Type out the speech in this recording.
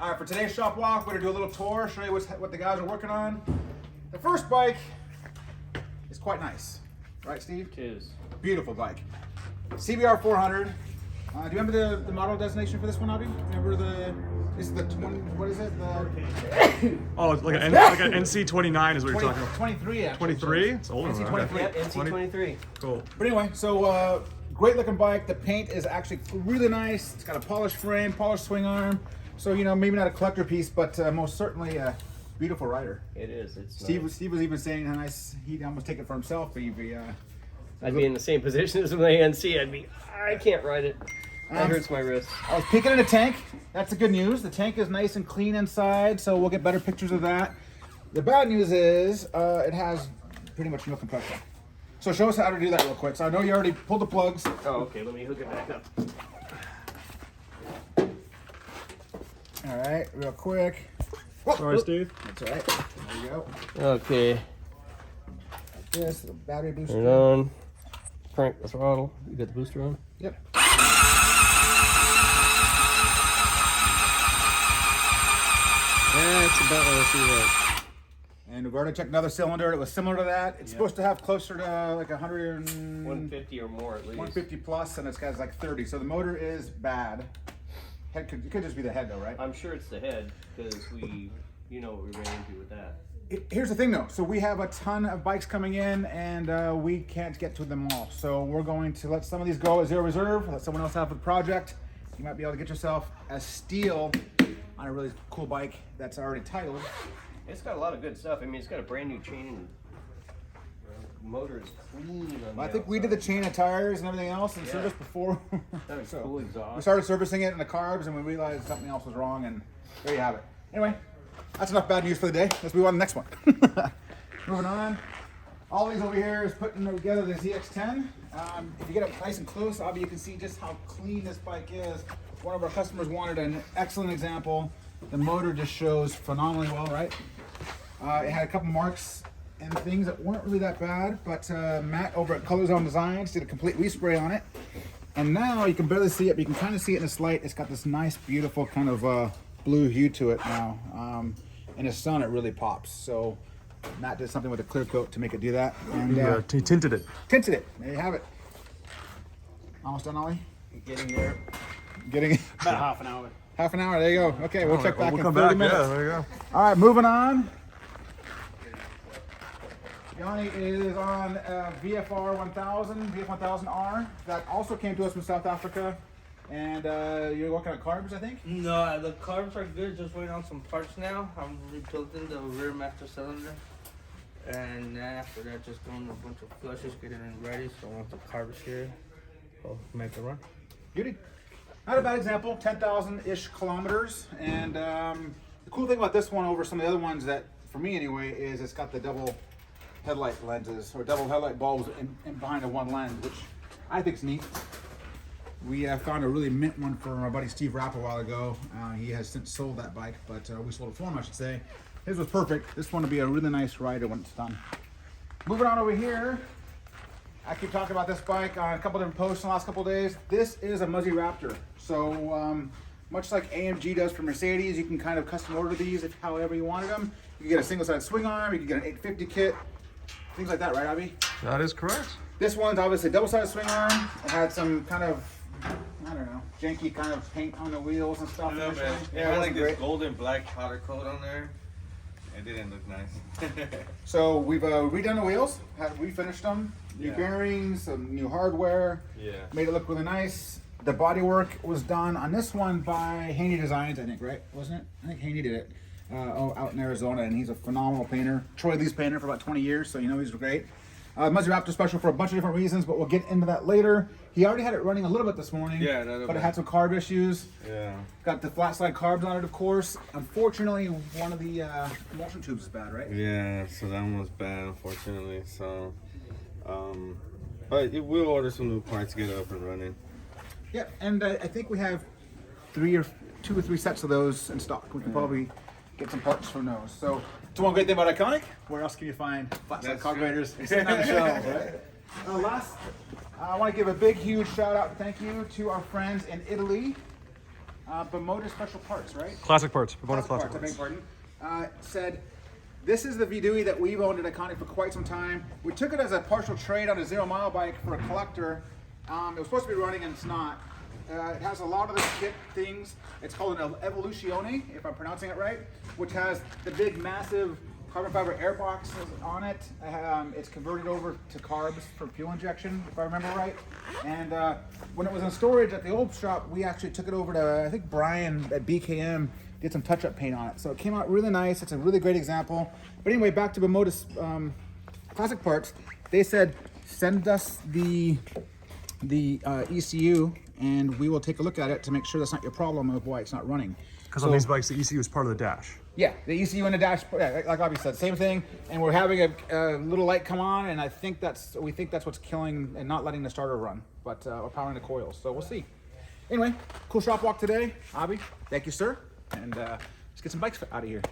All right, for today's shop walk, we're gonna do a little tour, show you what the guys are working on. The first bike is quite nice, right, Steve? It is. Beautiful bike. CBR 400. Do you remember the model designation for this one, Abby? Remember this is the 20, what is it? Oh, it's like an NC29 is what you're talking about. 23, actually. 23? It's older. NC23. Yep, NC23. Cool. But anyway, so great looking bike. The paint is actually really nice. It's got a polished frame, polished swing arm. So, you know, maybe not a collector piece, but most certainly a beautiful rider. It is. It's Steve nice. was even saying how nice he'd almost take it for himself. But I'd be in the same position as my NC. I can't ride it. That hurts my wrist. I was peeking in the tank. That's the good news. The tank is nice and clean inside, so we'll get better pictures of that. The bad news is it has pretty much no compression. So show us how to do that real quick. So I know you already pulled the plugs. Oh, okay. Let me hook it back up. All right, real quick. Sorry, Steve. That's all right. There you go. Okay. Like this, the battery booster. Turn it on. Crank the throttle. You got the booster on? Yep. That's about what I see that. And we've already checked another cylinder. It was similar to that. It's supposed to have closer to like 100 and 150 or more at least. 150 plus, and it's got like 30. So the motor is bad. It could just be the head though, right? I'm sure it's the head because you know what we ran into with that. Here's the thing though. So we have a ton of bikes coming in, and we can't get to them all. So we're going to let some of these go as zero reserve. Let someone else have the project. You might be able to get yourself a steal on a really cool bike that's already titled. It's got a lot of good stuff. I mean, it's got a brand new chain and motor is clean on I think we did the chain of tires and everything else and Yeah. service before. That was So cool exhaust. we started servicing it in the carbs, and we realized something else was wrong, and there you have it. Anyway, that's enough bad news for the day. Let's move on to the next one. Moving on. All these over here is putting together the ZX10. If you get up nice and close, Abby, you can see just how clean this bike is. One of our customers wanted an excellent example. The motor just shows phenomenally well, right? It had a couple marks and things that weren't really that bad, but Matt over at Color Zone Designs did a complete respray on it. And now you can barely see it, but you can kind of see it in this light. It's got this nice, beautiful kind of blue hue to it now. In the sun, it really pops. So Matt did something with a clear coat to make it do that. And He tinted it. tinted it. There you have it. Almost done, Ollie? Getting there. Getting About half an hour. half an hour. There you go. Okay, we'll check back We'll in come 30 back. minutes. Yeah, there you go. All right, moving on. Yanni is on VFR 1000, VF1000R. That also came to us from South Africa. And you're working on carbs, I think? No, the carbs are good. Just waiting on some parts now. I'm rebuilding the rear master cylinder. And then after that, just doing a bunch of flushes, getting it ready. So once the carbs here, I'll make it run. Beauty. Not a bad example, 10,000-ish kilometers. And the cool thing about this one over some of the other ones that, for me anyway, is it's got the double headlight lenses, or double headlight bulbs in behind the one lens, which I think is neat. We found a really mint one for our buddy Steve Rapp a while ago. He has since sold that bike, but we sold it for him, I should say. His was perfect. This one will be a really nice rider when it's done. Moving on over here, I keep talking about this bike on a couple different posts in the last couple of days. This is a Muzzy Raptor. So much like AMG does for Mercedes, you can kind of custom order these if however you wanted them. You can get a single-sided swing arm, you can get an 850 kit, things like that, right, Abby? That is correct. This one's obviously double-sided swing arm. It had some kind of, I don't know, janky kind of paint on the wheels and stuff. I know, initially. man. Yeah, It it had like wasn't this great. golden black powder coat on there. It didn't look nice. So we've redone the wheels, refinished them, new Yeah. bearings, some new hardware. Yeah. Made it look really nice. The bodywork was done on this one by Haney Designs, I think, right? Wasn't it? I think Haney did it out in Arizona, and he's a phenomenal painter. Troy Lee's painter for about 20 years, so you know he's great. Muzzy Raptor special for a bunch of different reasons, but we'll get into that later. He already had it running a little bit this morning, Yeah, a little but it bit. had some carb issues. Yeah. Got the flat side carbs on it, of course. Unfortunately, one of the emulsion tubes is bad, right? Yeah, so that one was bad, unfortunately. So, but we'll order some new parts to get it up and running. Yeah, and I think we have two or three sets of those in stock. We can probably get some parts from those. So it's one great thing about Iconic. Where else can you find flat side That's carburetors? true. It's sitting on the shelves, right? Last, I want to give a big, huge shout out and thank you to our friends in Italy. Bimota Special Parts, right? Classic parts. Bonus Classic classic Parts, I parts. beg pardon. Said, this is the Vidui that we've owned at Iconic for quite some time. We took it as a partial trade on a 0 mile bike for a collector. It was supposed to be running and it's not. It has a lot of the kit things. It's called an Evoluzione, if I'm pronouncing it right, which has the big, massive carbon fiber air boxes on it. It's converted over to carbs for fuel injection, if I remember right. And when it was in storage at the old shop, we actually took it over to, I think Brian at BKM did some touch-up paint on it. So it came out really nice. It's a really great example. But anyway, back to Bimota's Classic Parts. They said, send us the ECU and we will take a look at it to make sure that's not your problem of why it's not running. Because on these bikes, the ECU is part of the dash. Yeah, the ECU and the dash, yeah, like Avi said, same thing. And we're having a little light come on, and we think that's what's killing and not letting the starter run, but we're powering the coils. So we'll see. Anyway, cool shop walk today, Avi. Thank you, sir. And let's get some bikes out of here.